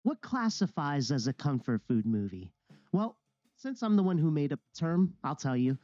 What classifies as a comfort food movie? Well, since I'm the one who made up the term, I'll tell you.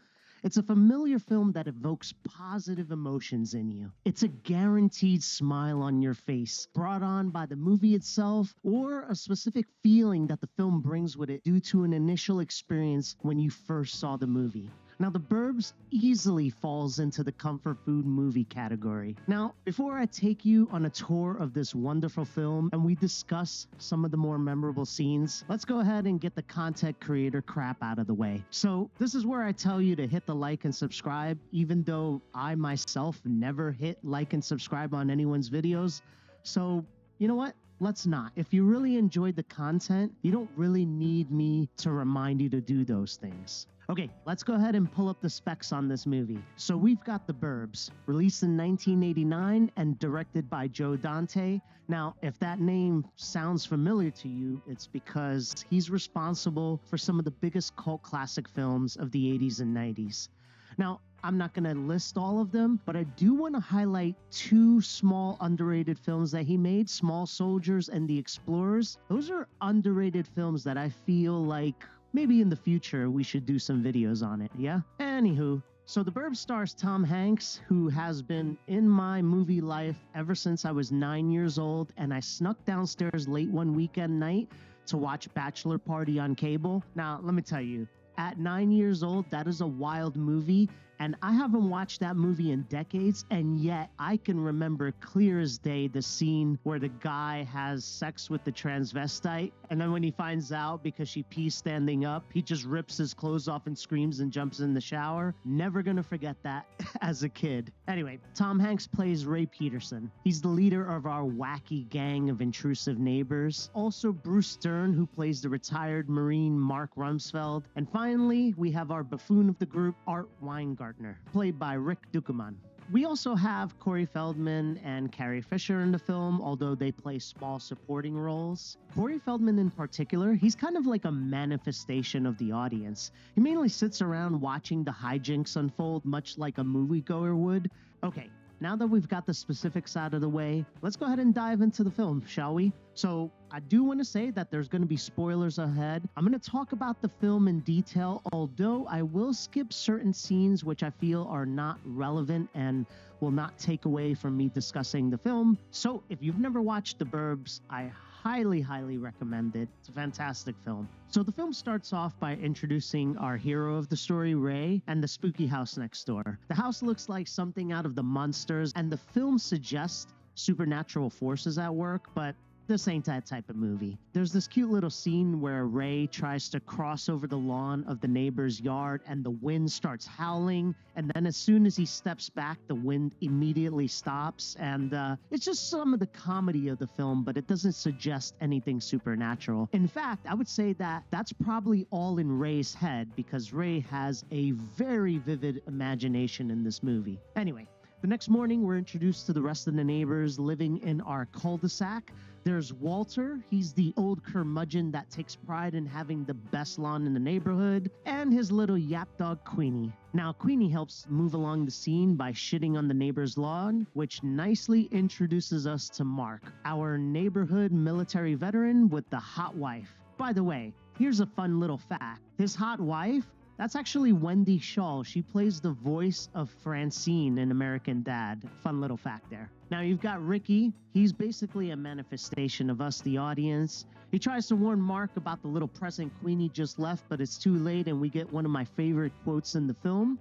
It's a familiar film that evokes positive emotions in you. It's a guaranteed smile on your face, brought on by the movie itself or a specific feeling that the film brings with it due to an initial experience when you first saw the movie. Now, The Burbs easily falls into the comfort food movie category. Now, before I take you on a tour of this wonderful film and we discuss some of the more memorable scenes, let's go ahead and get the content creator crap out of the way. So, this is where I tell you to hit the like and subscribe, even though I myself never hit like and subscribe on anyone's videos. So, you know what? Let's not. If you really enjoyed the content, you don't really need me to remind you to do those things. Okay, let's go ahead and pull up the specs on this movie. So we've got The Burbs, released in 1989 and directed by Dante. Now, if that name sounds familiar to you, it's because he's responsible for some of the biggest cult classic films of the 80s and 90s. Now, I'm not going to list all of them, but I do want to highlight two small underrated films that he made, Small Soldiers and The Explorers. Those are underrated films that I feel like maybe in the future we should do some videos on it, yeah? Anywho, so The Burbs stars Tom Hanks, who has been in my movie life ever since I was 9 years old, and I snuck downstairs late one weekend night to watch Bachelor Party on cable. Now, let me tell you, at 9 years old, that is a wild movie, and I haven't watched that movie in decades, and yet I can remember clear as day the scene where the guy has sex with the transvestite, and then when he finds out because she pees standing up, he just rips his clothes off and screams and jumps in the shower. Never gonna forget that as a kid. Anyway, Tom Hanks plays Ray Peterson. He's the leader of our wacky gang of intrusive neighbors. Also Bruce Dern, who plays the retired Marine Mark Rumsfeld. And finally, we have our buffoon of the group, Art Weingartner, played by Rick Ducommun. We also have Corey Feldman and Carrie Fisher in the film, although they play small supporting roles. Corey Feldman in particular, he's kind of like a manifestation of the audience. He mainly sits around watching the hijinks unfold, much like a moviegoer would. Okay, now that we've got the specifics out of the way, let's go ahead and dive into the film, shall we? So I do want to say that there's going to be spoilers ahead. I'm going to talk about the film in detail, although I will skip certain scenes which I feel are not relevant and will not take away from me discussing the film. So if you've never watched The Burbs, I highly recommend it. It's a fantastic film. So the film starts off by introducing our hero of the story, Ray, and the spooky house next door. The house looks like something out of The Monsters, and the film suggests supernatural forces at work, but this ain't that type of movie. There's this cute little scene where Ray tries to cross over the lawn of the neighbor's yard and the wind starts howling, and then as soon as he steps back, the wind immediately stops, and it's just some of the comedy of the film, but it doesn't suggest anything supernatural. In fact, I would say that that's probably all in Ray's head, because Ray has a very vivid imagination in this movie. Anyway, the next morning, we're introduced to the rest of the neighbors living in our cul-de-sac. There's Walter. He's the old curmudgeon that takes pride in having the best lawn in the neighborhood, and his little yap dog, Queenie. Now, Queenie helps move along the scene by shitting on the neighbor's lawn, which nicely introduces us to Mark, our neighborhood military veteran with the hot wife. By the way, here's a fun little fact. His hot wife, that's actually Wendy Schaal. She plays the voice of Francine in American Dad. Fun little fact there. Now you've got Ricky. He's basically a manifestation of us, the audience. He tries to warn Mark about the little present Queenie just left, but it's too late, and we get one of my favorite quotes in the film.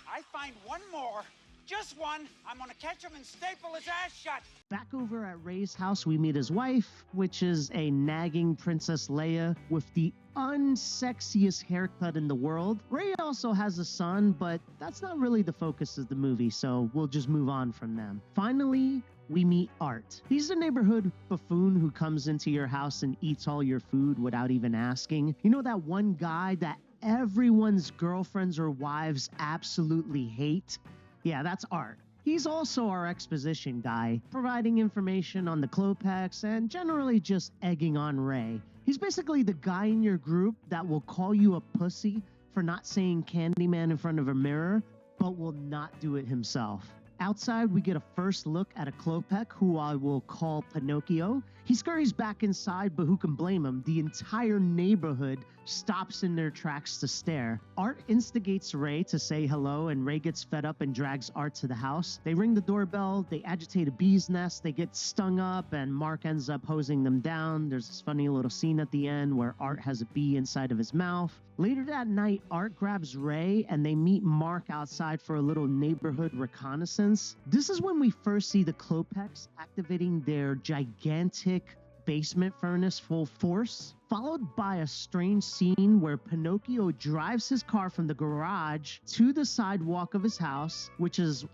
I find one more. Just one. I'm gonna catch him and staple his ass shut. Back over at Ray's house, we meet his wife, which is a nagging Princess Leia with the unsexiest haircut in the world. Ray also has a son, but that's not really the focus of the movie, so we'll just move on from them. Finally, we meet Art. He's the neighborhood buffoon who comes into your house and eats all your food without even asking. You know that one guy that everyone's girlfriends or wives absolutely hate? Yeah, that's Art. He's also our exposition guy, providing information on the Klopex and generally just egging on Ray. He's basically the guy in your group that will call you a pussy for not saying Candyman in front of a mirror, but will not do it himself. Outside, we get a first look at a Klopek, who I will call Pinocchio. He scurries back inside, but who can blame him? The entire neighborhood stops in their tracks to stare. Art instigates Ray to say hello, and Ray gets fed up and drags Art to the house. They ring the doorbell, they agitate a bee's nest, they get stung up, and Mark ends up hosing them down. There's this funny little scene at the end where Art has a bee inside of his mouth. Later that night, Art grabs Ray and they meet Mark outside for a little neighborhood reconnaissance. This is when we first see the Klopeks activating their gigantic basement furnace full force, followed by a strange scene where Pinocchio drives his car from the garage to the sidewalk of his house, which is,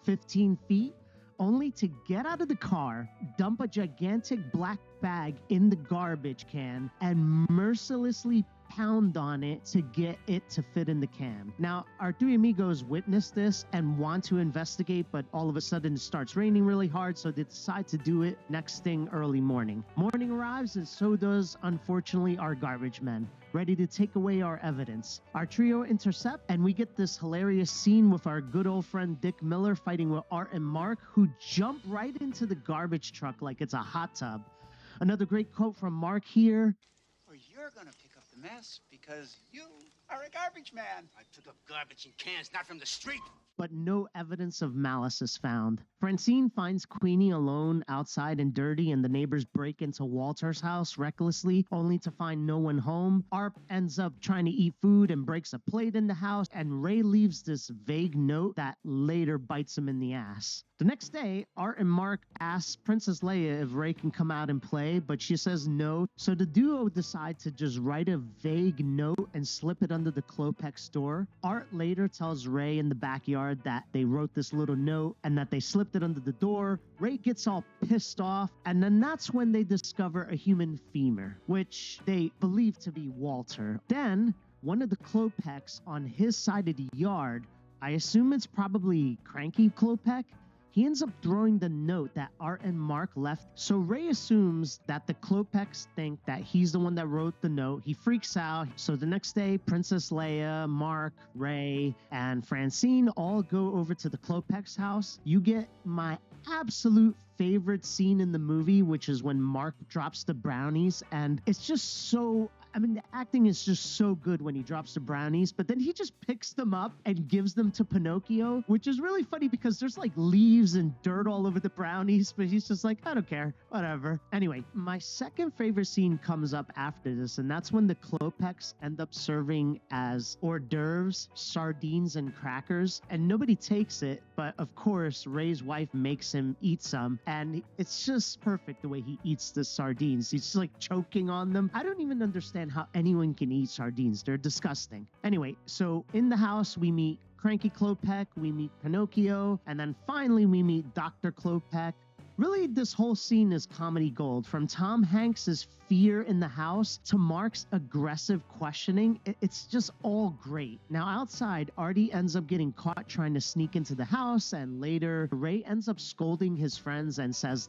15 feet, only to get out of the car, dump a gigantic black bag in the garbage can, and mercilessly pound on it to get it to fit in the can. Now, our three amigos witness this and want to investigate, but all of a sudden it starts raining really hard, so they decide to do it next thing early morning. Morning arrives, and so does, unfortunately, our garbage men, ready to take away our evidence. Our trio intercept, and we get this hilarious scene with our good old friend Dick Miller fighting with Art and Mark, who jump right into the garbage truck like it's a hot tub. Another great quote from Mark here. Or you're gonna pick up the mess because you are a garbage man. I took up garbage in cans, not from the street. But no evidence of malice is found. Francine finds Queenie alone outside and dirty, and the neighbors break into Walter's house recklessly, only to find no one home. Arp ends up trying to eat food and breaks a plate in the house, and Ray leaves this vague note that later bites him in the ass. The next day, Art and Mark ask Princess Leia if Ray can come out and play, but she says no, so the duo decide to just write a vague note and slip it under the Klopek's door. Art later tells Ray in the backyard that they wrote this little note and that they slipped it under the door. Ray gets all pissed off, and then that's when they discover a human femur, which they believe to be Walter. Then, one of the Klopeks on his side of the yard, I assume it's probably Cranky Klopek, he ends up throwing the note that Art and Mark left, so Ray assumes that the Klopeks think that he's the one that wrote the note. He freaks out, so the next day, Princess Leia, Mark, Ray, and Francine all go over to the Klopeks' house. You get my absolute favorite scene in the movie, which is when Mark drops the brownies, and it's just so... the acting is just so good when he drops the brownies, but then he just picks them up and gives them to Pinocchio, which is really funny because there's like leaves and dirt all over the brownies, but he's just like, I don't care, whatever. Anyway, my second favorite scene comes up after this, and that's when the Klopeks end up serving as hors d'oeuvres, sardines and crackers, and nobody takes it, but of course, Ray's wife makes him eat some, and it's just perfect the way he eats the sardines. He's just like choking on them. I don't even understand how anyone can eat sardines. They're disgusting. Anyway, so in the house, we meet Cranky Klopek, we meet Pinocchio, and then finally we meet Dr. Klopek. Really, this whole scene is comedy gold. From Tom Hanks's fear in the house to Mark's aggressive questioning, it's just all great. Now, outside, Artie ends up getting caught trying to sneak into the house, and later, Ray ends up scolding his friends and says,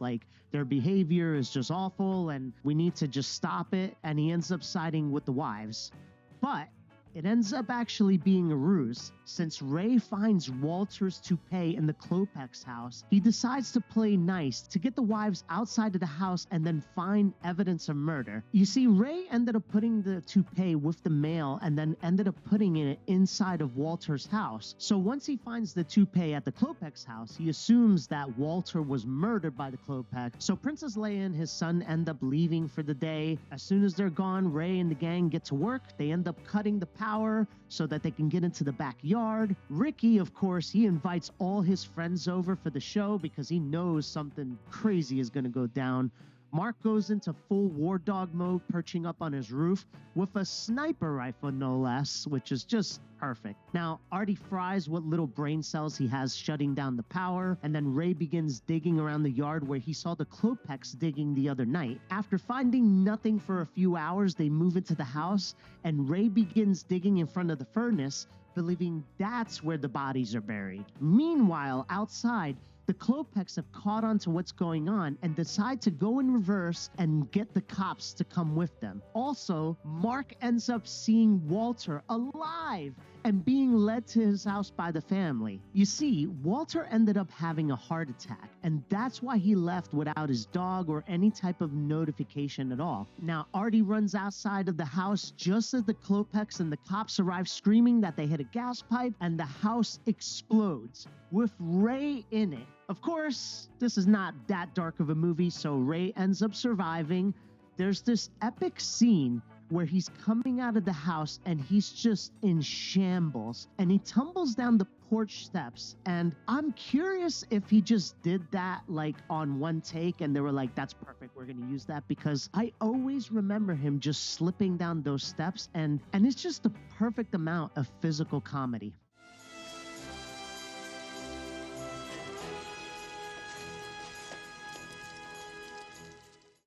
their behavior is just awful, and we need to just stop it, and he ends up siding with the wives. But it ends up actually being a ruse. Since Ray finds Walter's toupee in the Klopek's house, he decides to play nice to get the wives outside of the house and then find evidence of murder. You see, Ray ended up putting the toupee with the mail and then ended up putting it inside of Walter's house. So once he finds the toupee at the Klopek's house, he assumes that Walter was murdered by the Klopek. So Princess Leia and his son end up leaving for the day. As soon as they're gone, Ray and the gang get to work. They end up cutting the power so that they can get into the backyard. Ricky, of course, he invites all his friends over for the show because he knows something crazy is going to go down. Mark goes into full war dog mode, perching up on his roof with a sniper rifle, no less, which is just perfect. Now, Artie fries what little brain cells he has shutting down the power, and then Ray begins digging around the yard where he saw the Klopeks digging the other night. After finding nothing for a few hours, they move into the house, and Ray begins digging in front of the furnace, believing that's where the bodies are buried. Meanwhile, outside, the Klopeks have caught on to what's going on and decide to go in reverse and get the cops to come with them. Also, Mark ends up seeing Walter alive and being led to his house by the family. You see, Walter ended up having a heart attack, and that's why he left without his dog or any type of notification at all. Now, Artie runs outside of the house just as the Klopeks and the cops arrive, screaming that they hit a gas pipe, and the house explodes with Ray in it. Of course, this is not that dark of a movie, so Ray ends up surviving. There's this epic scene where he's coming out of the house and he's just in shambles, and he tumbles down the porch steps, and I'm curious if he just did that like on one take and they were like, that's perfect, we're gonna use that, because I always remember him just slipping down those steps, and it's just the perfect amount of physical comedy.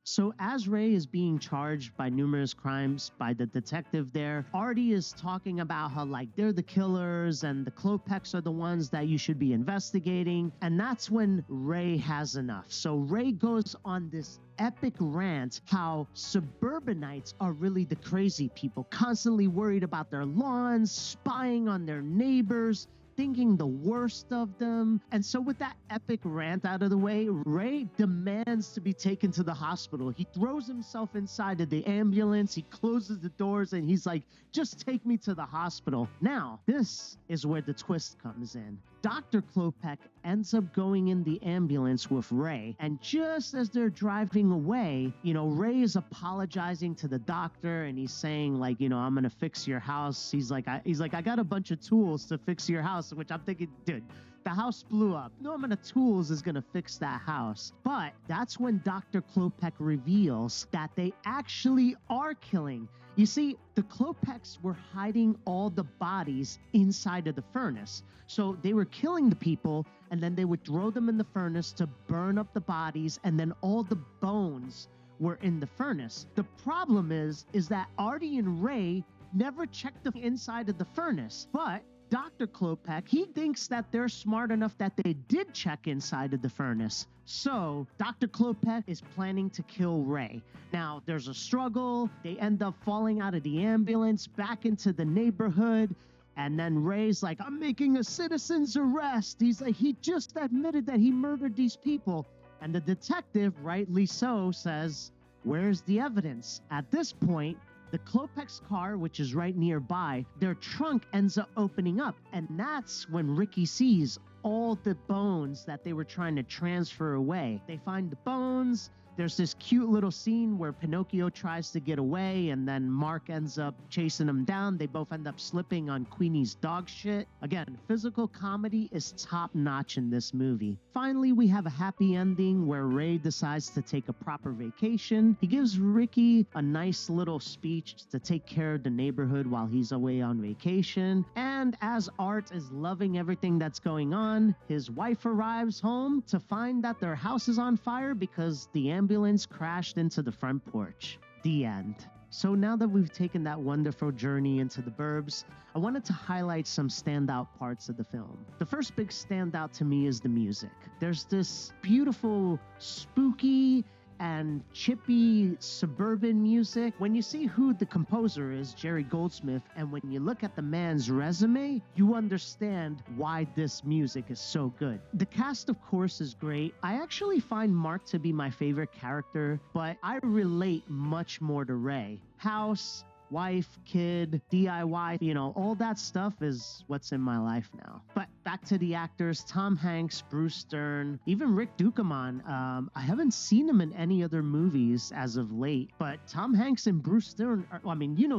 So as Ray is being charged by numerous crimes by the detective there, Artie is talking about how like they're the killers and the Klopeks are the ones that you should be investigating. And that's when Ray has enough. So Ray goes on this epic rant how suburbanites are really the crazy people, constantly worried about their lawns, spying on their neighbors, thinking the worst of them. And so with that epic rant out of the way, Ray demands to be taken to the hospital. He throws himself inside of the ambulance, he closes the doors, and he's like, just take me to the hospital. Now, this is where the twist comes in. Dr. Klopek ends up going in the ambulance with Ray, and just as they're driving away, Ray is apologizing to the doctor, and he's saying like, I'm gonna fix your house. He's like, I got a bunch of tools to fix your house, which I'm thinking, dude, the house blew up. No amount of tools is gonna fix that house. But that's when Dr. Klopek reveals that they actually are killing. You see, the Klopeks were hiding all the bodies inside of the furnace. So they were killing the people, and then they would throw them in the furnace to burn up the bodies, and then all the bones were in the furnace. The problem is that Artie and Ray never checked the inside of the furnace, but Dr. Klopek, he thinks that they're smart enough that they did check inside of the furnace. So Dr. Klopek is planning to kill Ray. Now, there's a struggle. They end up falling out of the ambulance back into the neighborhood. And then Ray's like, I'm making a citizen's arrest. He's like, he just admitted that he murdered these people. And the detective, rightly so, says, where's the evidence? At this point, the Klopek's car, which is right nearby, their trunk ends up opening up. And that's when Ricky sees all the bones that they were trying to transfer away. They find the bones. There's this cute little scene where Pinocchio tries to get away, and then Mark ends up chasing him down. They both end up slipping on Queenie's dog shit. Again, physical comedy is top notch in this movie. Finally, we have a happy ending where Ray decides to take a proper vacation. He gives Ricky a nice little speech to take care of the neighborhood while he's away on vacation. And as Art is loving everything that's going on, his wife arrives home to find that their house is on fire because the ambulance crashed into the front porch. The end. So now that we've taken that wonderful journey into the Burbs, I wanted to highlight some standout parts of the film. The first big standout to me is the music. There's this beautiful, spooky, and chippy suburban music. When you see who the composer is, Jerry Goldsmith, and when you look at the man's resume, you understand why this music is so good. The cast, of course, is great. I actually find Mark to be my favorite character, but I relate much more to Ray. House, wife, kid, DIY, all that stuff is what's in my life now. But back to the actors, Tom Hanks, Bruce Dern, even Rick Ducommun. I haven't seen him in any other movies as of late, but Tom Hanks and Bruce Dern,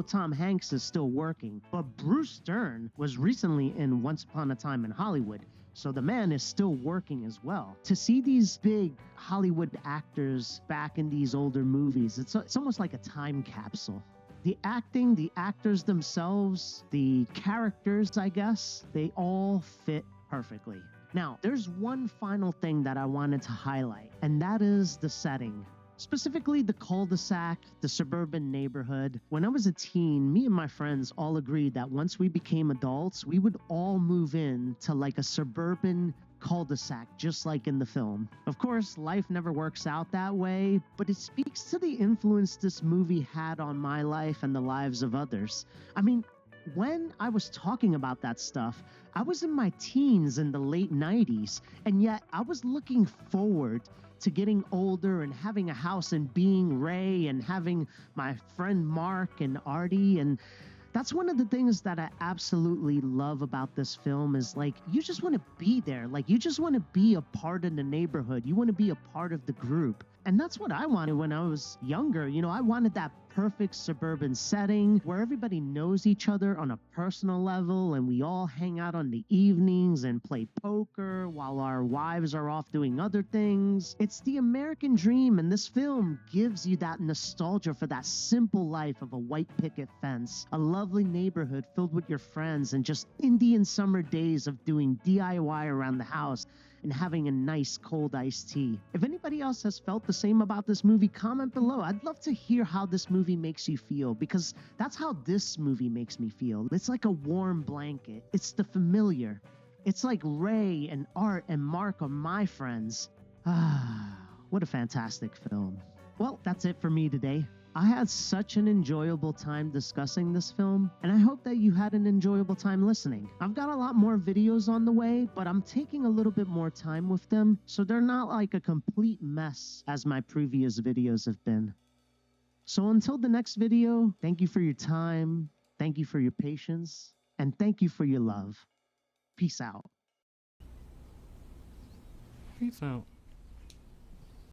Tom Hanks is still working, but Bruce Dern was recently in Once Upon a Time in Hollywood. So the man is still working as well. To see these big Hollywood actors back in these older movies, it's almost like a time capsule. The acting, the actors themselves, the characters, I guess, they all fit perfectly. Now, there's one final thing that I wanted to highlight, and that is the setting. Specifically, the cul-de-sac, the suburban neighborhood. When I was a teen, me and my friends all agreed that once we became adults, we would all move in to like a suburban cul-de-sac, just like in the film. Of course, life never works out that way, but it speaks to the influence this movie had on my life and the lives of others. when I was talking about that stuff, I was in my teens in the late 90s, and yet I was looking forward to getting older and having a house and being Ray and having my friend Mark and Artie. And that's one of the things that I absolutely love about this film is like, you just want to be there. Like, you just want to be a part of the neighborhood. You want to be a part of the group. And that's what I wanted when I was younger. You know, I wanted that perfect suburban setting where everybody knows each other on a personal level and we all hang out on the evenings and play poker while our wives are off doing other things. It's the American dream, and this film gives you that nostalgia for that simple life of a white picket fence, a lovely neighborhood filled with your friends, and just Indian summer days of doing DIY around the house and having a nice cold iced tea. If anybody else has felt the same about this movie, comment below. I'd love to hear how this movie makes you feel, because that's how this movie makes me feel. It's like a warm blanket. It's the familiar. It's like Ray and Art and Mark are my friends. Ah, what a fantastic film. Well, that's it for me today. I had such an enjoyable time discussing this film, and I hope that you had an enjoyable time listening. I've got a lot more videos on the way, but I'm taking a little bit more time with them, so they're not like a complete mess as my previous videos have been. So until the next video, thank you for your time, thank you for your patience, and thank you for your love. Peace out. Peace out.